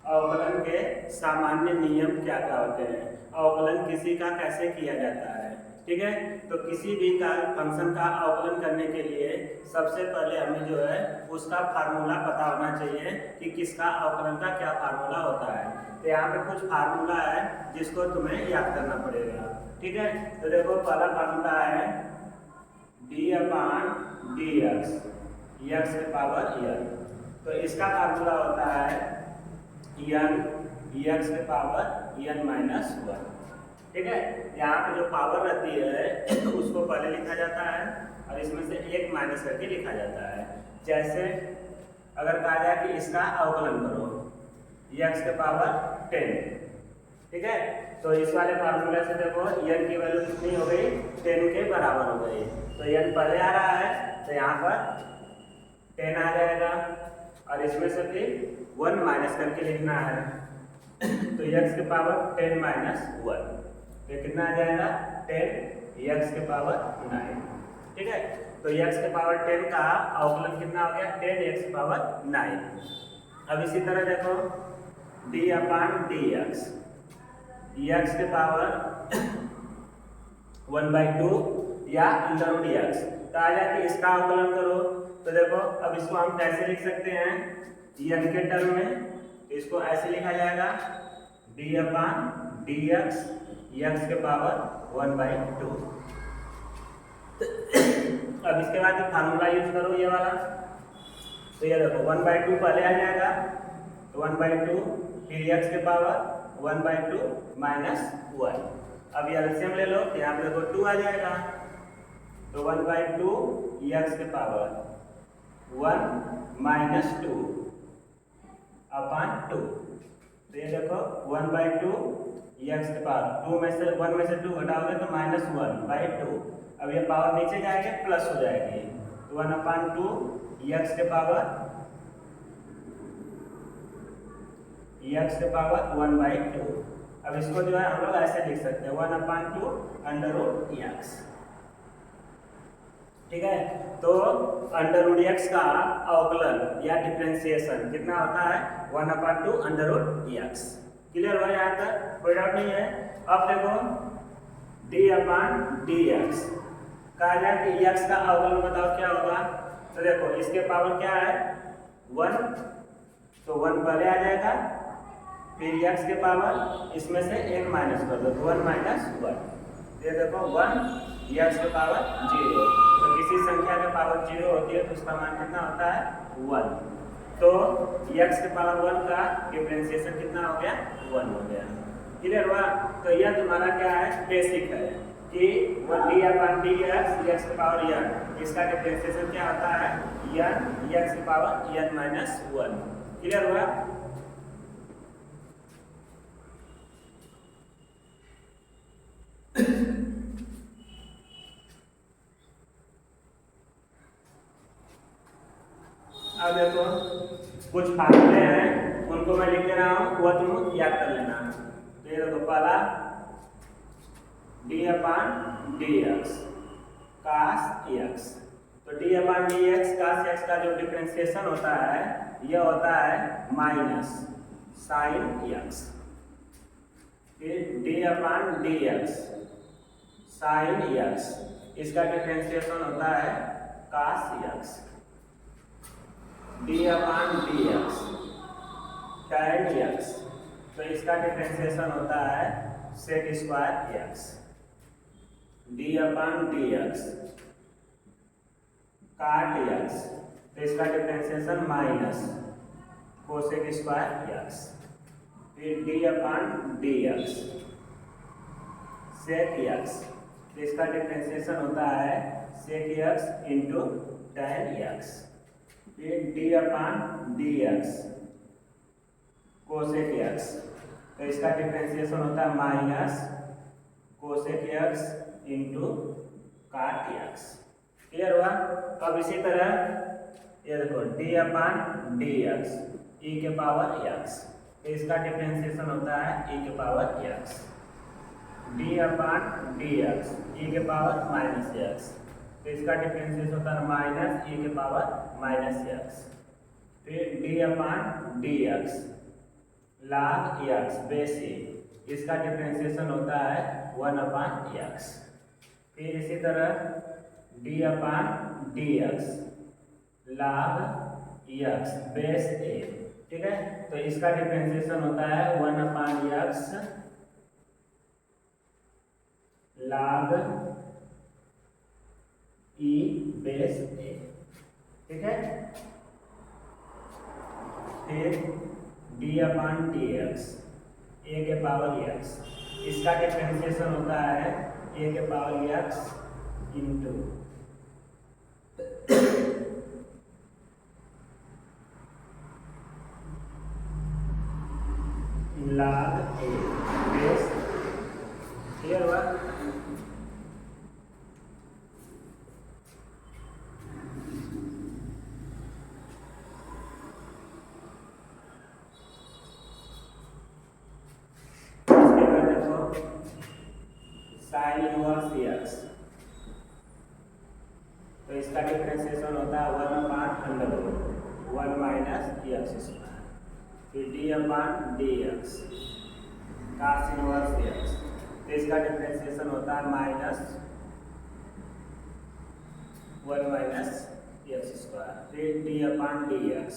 अवकलन के सामान्य नियम क्या क्या होते हैं, अवकलन किसी का कैसे किया जाता है। ठीक है, तो किसी भी का फंक्शन का अवकलन करने के लिए सबसे पहले हमें जो है उसका फार्मूला पता होना चाहिए कि किसका अवकलन का क्या फार्मूला होता है। तो यहाँ पे कुछ फार्मूला है जिसको तुम्हें याद करना पड़ेगा। ठीक है, तो देखो पहला फार्मूला है d/dx, x के पावर n। तो इसका फार्मूला होता है n x के पावर n-1। ठीक है, यहाँ पे जो पावर रहती है उसको पहले लिखा जाता है और इसमें से एक माइनस करके लिखा जाता है। जैसे अगर कहा जाए कि इसका अवकलन करो x के पावर 10। ठीक है, तो इस वाले फार्मूले से देखो n की वैल्यू कितनी हो गई, 10 के बराबर हो गई। तो n पहले आ रहा है तो यहाँ पर 10 आ जाएगा और इसमें से फिर 1 माइनस करके लिखना है। तो x के पावर 10-1 तो कितना आ जाएगा 10 x के पावर 9। ठीक है, तो x के पावर 10 का अवकलन कितना हो गया 10x के पावर 9। अब इसी तरह देखो d/dx, x के पावर 1/2 या √x। तो आ जाए कि इसका अवकलन करो तो देखो अब इसको हम कैसे लिख सकते हैं n के टर्म में, इसको ऐसे लिखा जाएगा d/dx x के पावर 1/2। अब इसके बाद फार्मूला यूज करो ये वाला, तो ये देखो 1/2 पहले आ जाएगा तो 1/2 फिर x के पावर 1/2 -1। अब ये एलसीएम ले लो तो यहाँ पे देखो 2 आ जाएगा तो 1/2 x के पावर 1 - 2/2। तो ये देखो 1/2 x के पावर 2 में से 1 में से 2 घटाओगे तो -1/2। अब ये पावर नीचे जाएंगे प्लस हो जाएगी तो 1/2 x के पावर 1/2। अब इसको जो है हम लोग ऐसे लिख सकते हैं 1/2 √x। ठीक है, तो √x का अवकलन या डिफरेंशिएशन कितना होता है 1/2 √x। क्लियर हुआ यहाँ तक, कोई डाउट नहीं है। अब देखो d/dx कहा जाए कि x का अवकलन बताओ क्या होगा, तो देखो इसके पावर क्या है 1, तो 1 पहले आ जाएगा फिर x के पावर इसमें से 1 माइनस कर दो तो 1 - 1। ये देखो 1 x के पावर 0। तो किसी संख्या के पावर 0 होती है तो उसका मान कितना होता है 1। तो x के पावर 1 का डिफरेंशिएशन कितना हो गया 1 हो गया। क्लियर हुआ, तो यह तुम्हारा क्या है बेसिक है कि d/dx x के पावर n, इसका डिफरेंशिएशन क्या होता है n x के पावर n-1। क्लियर हुआ। अब देखो कुछ फार्मूले हैं उनको मैं लिख दे रहा हूँ, वह तुम याद कर लेना। तो ये देखो पहला d/dx cos x। तो d/dx cos x का जो डिफरेंशिएशन होता है यह होता है -sin x। फिर d/dx sin x, इसका डिफरेंशिएशन होता है cos x। d/dx tan x, तो इसका डिफरेंशिएशन होता है sec² x। d/dx cot x, तो इसका डिफरेंशिएशन -cosec² x। फिर d/dx sec x, तो इसका डिफरेंशिएशन होता है sec x × tan x। फिर d/dx cosec x, तो इसका डिफरेंशिएशन होता है -cosec x × cot x। Clear हुआ। अब इसी तरह ये देखो d/dx e के पावर x, तो इसका डिफरेंशिएशन होता है e के पावर x। d/dx e के पावर -x, तो इसका डिफरेंशिएशन होता है -e के पावर -x। फिर d/dx log x बेस ए, इसका डिफ्रेंसिएशन होता है 1/x। फिर इसी तरह d/dx log x बेस ए, ठीक है, तो इसका डिफ्रेंसिएशन होता है 1/x log e बेस ए, ठीक है। फिर d/dx a के पावर x, इसका डिफ्रेंसिएशन होता है a के power x into log a base, clear हुआ। साइन इनवर्स x, तो इसका डिफरेंशिएशन होता है 1/√1 माइनस x स्क्वायर। फिर d/dx cos इनवर्स x, तो इसका डिफरेंशिएशन होता है -1 माइनस x स्क्वायर। फिर d/dx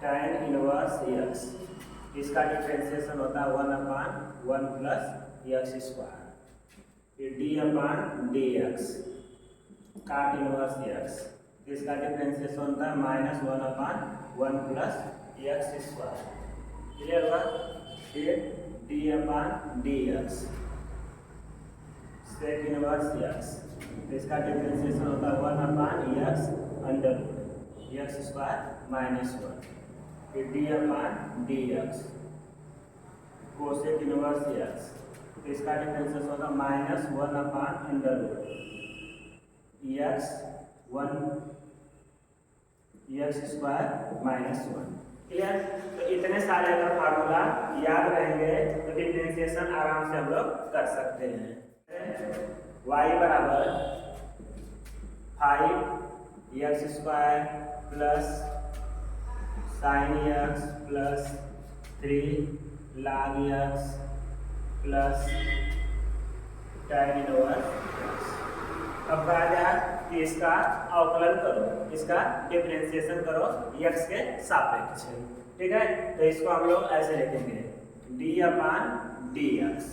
tan इनवर्स x, इसका डिफरेंशिएशन होता है 1/1 प्लस x स्क्वायर। फिर d/dx काट इनवर्स x, इसका डिफरेंशिएशन होता है -1/1 प्लस x स्क्वायर, क्लियर हुआ। फिर d/dx सेक इनवर्स x, इसका डिफरेंशिएशन होता है 1/x अंडर x स्क्वायर -1। फिर d/dx कोसेक इनवर्स x, इसका डिफरेंशिएशन होगा -1/√x 1 x स्क्वायर -1, क्लियर। तो इतने सारे अगर फार्मूला याद रहेंगे तो डिफरेंशिएशन आराम से हम लोग कर सकते हैं। y बराबर 5x square plus sign x plus 3 log x plus tan inverse. अब कहा जाए कि इसका अवकलन करो, इसका डिफरेंशिएशन करो x के सापेक्ष, ठीक है। तो इसको हम लोग ऐसे लिखेंगे d/dx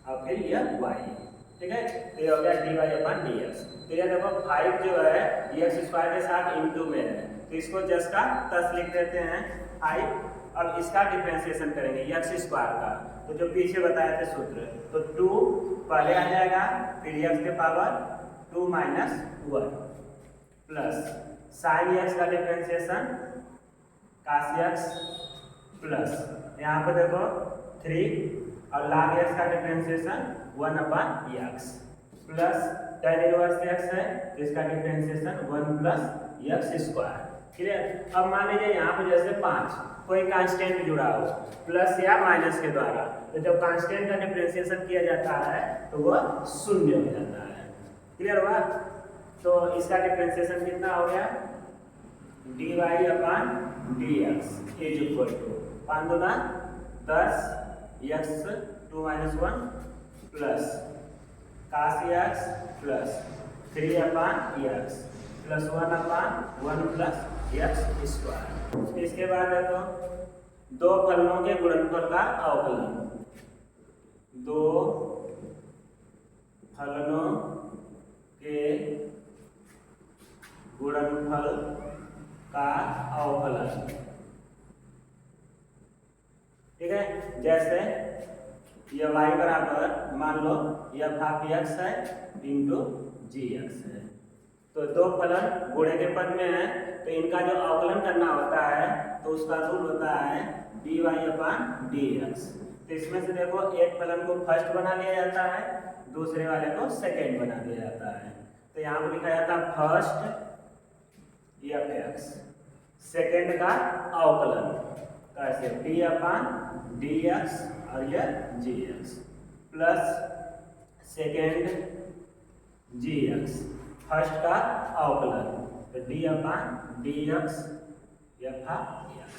और फिर यह y, ठीक है। तो ये हो गया dy/dx। तो ये देखो 5 जो है x स्क्वायर के साथ इंटू में है, तो इसको जस्ट का तस लिख देते हैं 5। अब इसका डिफरेंशिएशन करेंगे x स्क्वायर का, तो जो पीछे बताए थे सूत्र, तो 2 पहले आ जाएगा, फिर x के पावर 2 - 1 प्लस साइन x का डिफरेंशिएशन cos x प्लस यहाँ पे देखो 3 और log x का differentiation 1/x plus tan inverse x है, तो इसका differentiation 1 plus x square, clear. अब मान लीजिए यहाँ पे जैसे 5 कोई कांस्टेंट जुड़ा हो प्लस या माइनस के द्वारा, तो जब कांस्टेंट का डिफरेंशिएशन किया जाता है तो वह 0 हो जाता है, क्लियर हुआ। तो इसका डिफरेंशिएशन कितना हो गया dy/dx is equal to 5 × 10 x 2 - 1 plus cos x plus 3/x plus 1/1 plus x square. इसके बाद देखो दो फलनों के गुणनफल का अवकलन, दो फलनों के गुणनफल का अवकलन, ठीक है। जैसे यह y बराबर मान लो यह f(x) है इंटू gx है, तो दो फलन गुणे के पद में है, तो इनका जो अवकलन करना होता है तो उसका रूल होता है dy/dx। तो इसमें से देखो एक फलन को फर्स्ट बना लिया जाता है, दूसरे वाले को सेकेंड बना दिया जाता है। तो यहाँ पर लिखा जाता है फर्स्ट f(x), सेकेंड का अवकलन कैसे d/dx और यह gx plus second gx, first का अवकलन तो d/dx f(x),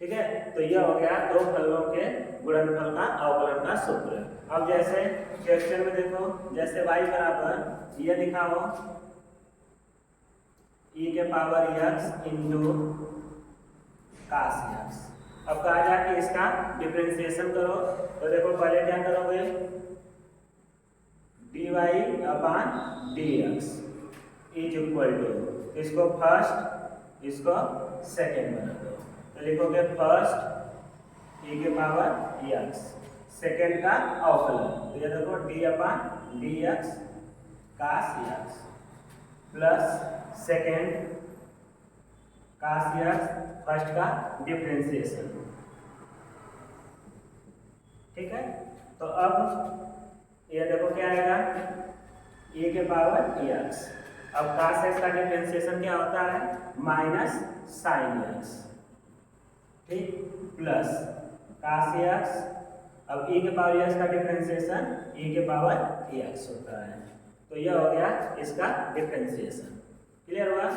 ठीक है, तो यह हो गया दो फलों के गुणनफल का अवकलन का सूत्र। अब जैसे क्वेश्चन में देखो, जैसे y बराबर ये लिखा हो e के पावर x इंटू काश x। अब कहा जाए कि इसका डिफरेंशिएशन करो, तो देखो पहले क्या करोगे, dy upon dx is equal to, इसको फर्स्ट इसको सेकेंड बना दो, तो लिखोगे फर्स्ट e के पावर x, सेकेंड का अवकलन, तो ये देखो d upon dx cosh x plus second cosh x, first का डिफरेंशिएशन। ठीक है, तो अब ये देखो क्या आएगा, e के पावर x, अब काश x का डिफरेंशिएशन क्या होता है, माइनस साइन x, ठीक, प्लस काश x, अब e के पावर x का डिफरेंशिएशन e के पावर x होता है, तो यह हो गया इसका डिफरेंशिएशन। क्लियर हुआ?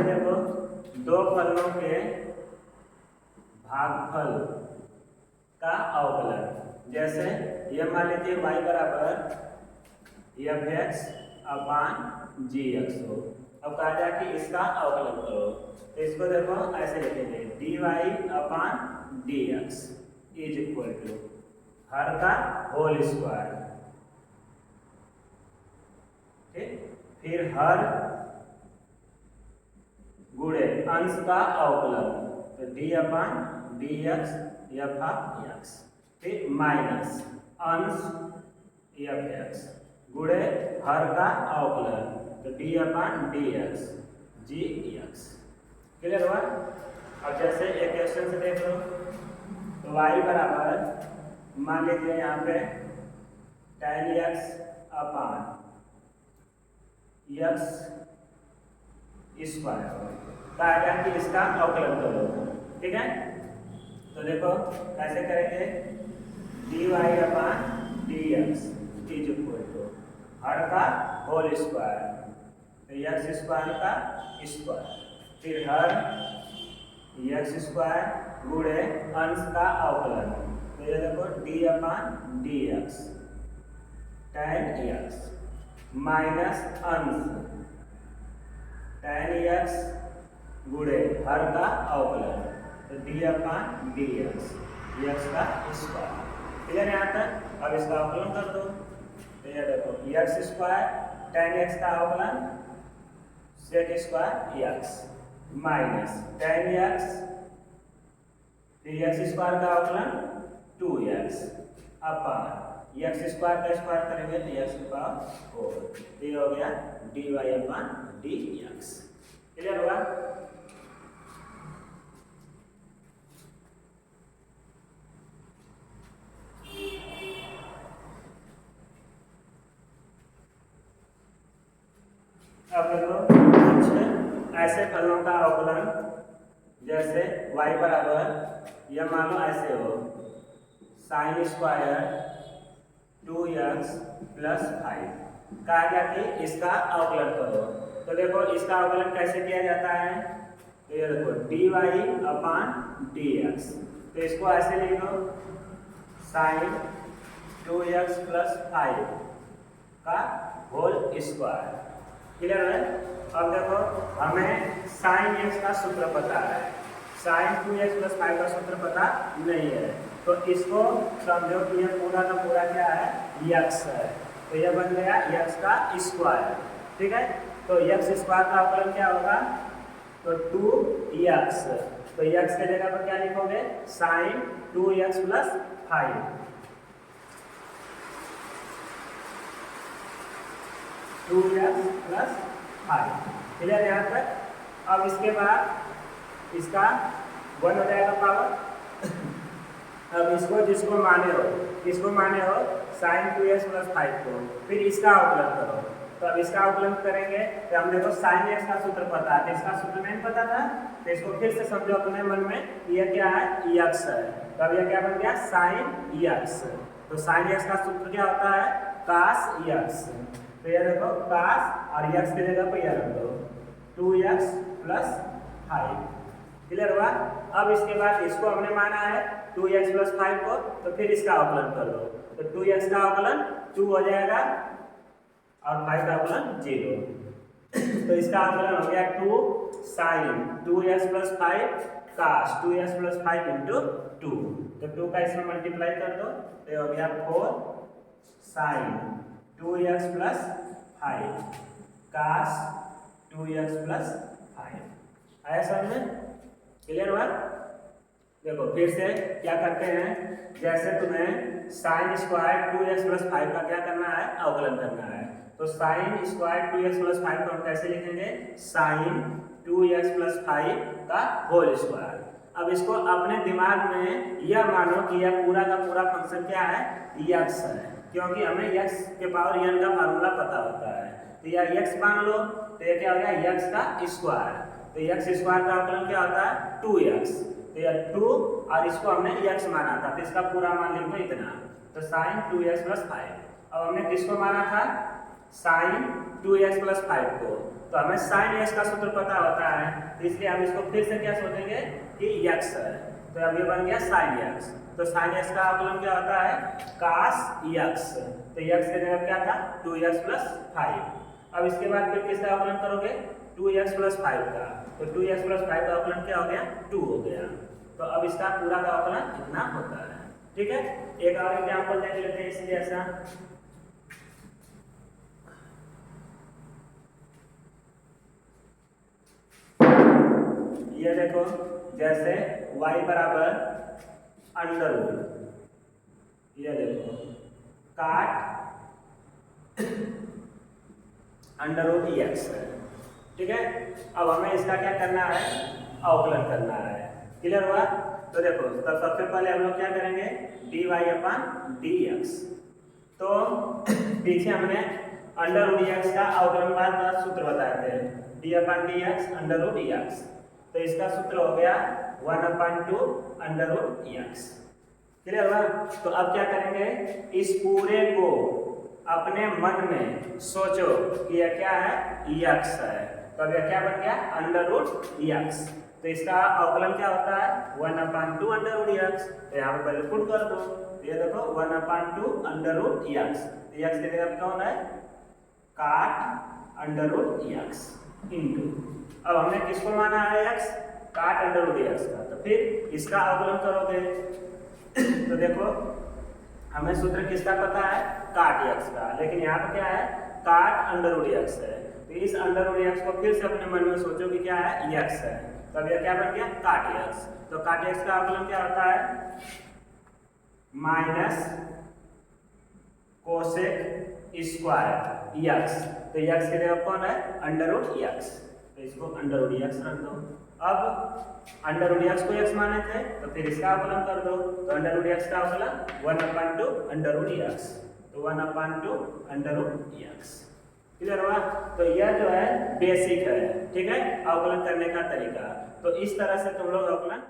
देखो दो फलों के भागफल का अवकलन, जैसे यह मान लीजिए y बराबर f(x) अपान gx हो। अब कहा जाए कि इसका अवकलन करो, तो इसको देखो ऐसे लिखेंगे dy upon dx is equal to हर का होल स्क्वायर, ठीक, फिर हर गुणे अंश का अवकलन, तो d अपान dx f(x), फिर माइनस अंश f(x) गुणे हर का अवकलन, तो d upon dx gx। Clear हुआ? अब जैसे एक क्वेश्चन से देख लो, तो y बराबर मान लीजिए यहाँ पे tan x अपान x स्क्वायर, कहा गया कि इसका अवकलन करो। ठीक है, तो देखो कैसे करेंगे, dy upon dx is equal to हर का होल स्क्वायर, तो x स्क्वायर का स्क्वायर, फिर हर x स्क्वायर गुणे अंश का अवकलन, तो ये देखो d upon dx tan x minus अंश tan x गुणे हर का अवकलन, तो d अपान dx x का स्क्वायर। क्लियर यहाँ तक? अब इसका अवकलन कर दो, तो ये देखो x स्क्वायर tan x का अवकलन sec square x minus tan x, फिर x स्क्वायर का अवकलन 2x अपान x स्क्वायर का स्क्वायर करेंगे तो x की पावर 4, तो ये हो गया dy अपान dx। क्लियर हुआ? अब देखो कुछ ऐसे फलों का अवकलन, जैसे y बराबर यह मान लो ऐसे हो साइन स्क्वायर 2x प्लस 5, कहा गया कि इसका अवकलन करो, तो देखो इसका अवकलन कैसे किया जाता है, तो ये देखो dy अपान dx, तो इसको ऐसे लिख दो साइन 2x प्लस 5 का होल स्क्वायर। क्लियर है? अब देखो हमें साइन x का सूत्र पता है, साइन 2x प्लस 5 का सूत्र पता नहीं है, तो इसको समझो कि यह पूरा का पूरा क्या है, x है, तो यह बन गया x का स्क्वायर। ठीक है, तो x स्क्वायर का अवकलन क्या होगा, तो 2x, तो x के जगह पर क्या लिखोगे, sign 2x plus 5, 2x plus 5। Clear यहाँ तक? अब इसके बाद इसका 1 हो जाएगा पावर। अब इसको जिसको माने हो, किसको माने हो, साइन 2x प्लस 5 को, फिर इसका अवकलन करो, तो अब इसका अवकलन करेंगे तो हम देखो साइन एक्स का सूत्र पता है, तो इसका सूत्र नहीं पता था, तो इसको फिर से समझो अपने मन में, ये क्या है, यक्स है। तो अब ये क्या बन गया, साइन यक्स। तो साइन एक्स का सूत्र क्या होता है, कास यक्स। तो ये देखो कास और यक्स की जगह पर यह रख दो, 2x + 5। क्लियर हुआ। अब इसके बाद इसको हमने माना है 2x + 5 को, तो फिर इसका अवकलन कर दो, तो 2x का अवकलन 2 हो जाएगा और 5 का अवकलन 0। तो इसका अवकलन हो गया 2 sin 2x + 5 cos 2x + 5 × 2। तो 2 का इसमें मल्टीप्लाई कर दो, तो हो गया 4 sin 2x + 5 cos 2x + 5। आया समझ में, क्लियर हुआ। देखो फिर से क्या करते हैं, जैसे तुम्हें साइन स्क्वायर 2x + 5 का क्या करना है, अवकलन करना है, तो साइन स्क्वायर 2x + 5 को हम कैसे लिखेंगे, साइन 2x + 5 का होल स्क्वायर। अब इसको अपने दिमाग में यह मानो कि यह पूरा का पूरा फंक्शन क्या है, यक्स है, क्योंकि हमें यक्स के पावर n का फार्मूला पता होता है। तो यह यक्स मान लो, तो यह क्या हो गया, यक्स का स्क्वायर। तो यक्स स्क्वायर का अवकलन क्या होता है, 2x। तो यह 2 और इसको हमने यक्स माना था, तो इसका पूरा मान लिख दो इतना, तो साइन 2x + 5। अब हमने किसको माना था, साइन 2x + 5 को, तो हमें साइन x का सूत्र पता होता है, तो इसलिए हम इसको फिर से क्या सोचेंगे कि यक्स है। तो अब ये बन गया साइन x। तो साइन x का अवकलन क्या होता है, cos x। तो x की जगह क्या था, 2x + 5। अब इसके बाद फिर किसका अवकलन करोगे, 2x + 5 का, तो 2x + 5 का अवकलन क्या हो गया, 2 हो गया। तो अब इसका पूरा का अवकलन इतना होता है। ठीक है, एक और एग्जांपल देख लेते हैं इसलिए ऐसा। ये देखो जैसे y = अंडर, ये देखो काट √x है। ठीक है, अब हमें इसका क्या करना है, अवकलन करना है। क्लियर हुआ। तो देखो, तो सबसे पहले हम लोग क्या करेंगे, dy/dx। तो पीछे हमने √x का अवकलन का सूत्र बताए थे, d/dx √x। तो इसका सूत्र हो गया 1/2 √x। क्लियर हुआ। तो अब क्या करेंगे, इस पूरे को अपने मन में सोचो कि यह क्या है, यक्स है। तो अब यह क्या बन गया, √x। तो इसका अवकलन क्या होता है, 1/2 √x। तो यहाँ पर पहले पुट कर दो, ये देखो 1/2 √x। तो x की जगह कौन है, काट √x इंटू, अब हमने किसको माना है, x, काट √x का। तो फिर इसका अवकलन करोगे तो देखो हमें सूत्र किसका पता है, काट x का, लेकिन यहाँ पर क्या है, काट √x है। तो इस √x को फिर से अपने मन में सोचो कि क्या है, x है। तब यह क्या बन गया, काट x। तो काट x का अवकलन क्या होता है, माइनस कोसेक स्क्वायर x। तो x की जगह कौन है, √x। तो इसको √x रख दो। अब √x को x माने थे, तो फिर इसका अवकलन कर दो, तो √x का अवकलन 1/2 √x। तो 1/2 √x। क्लियर हुआ। तो यह जो है बेसिक है, ठीक है, अवकलन करने का तरीका। तो इस तरह से तुम लोग अवकलन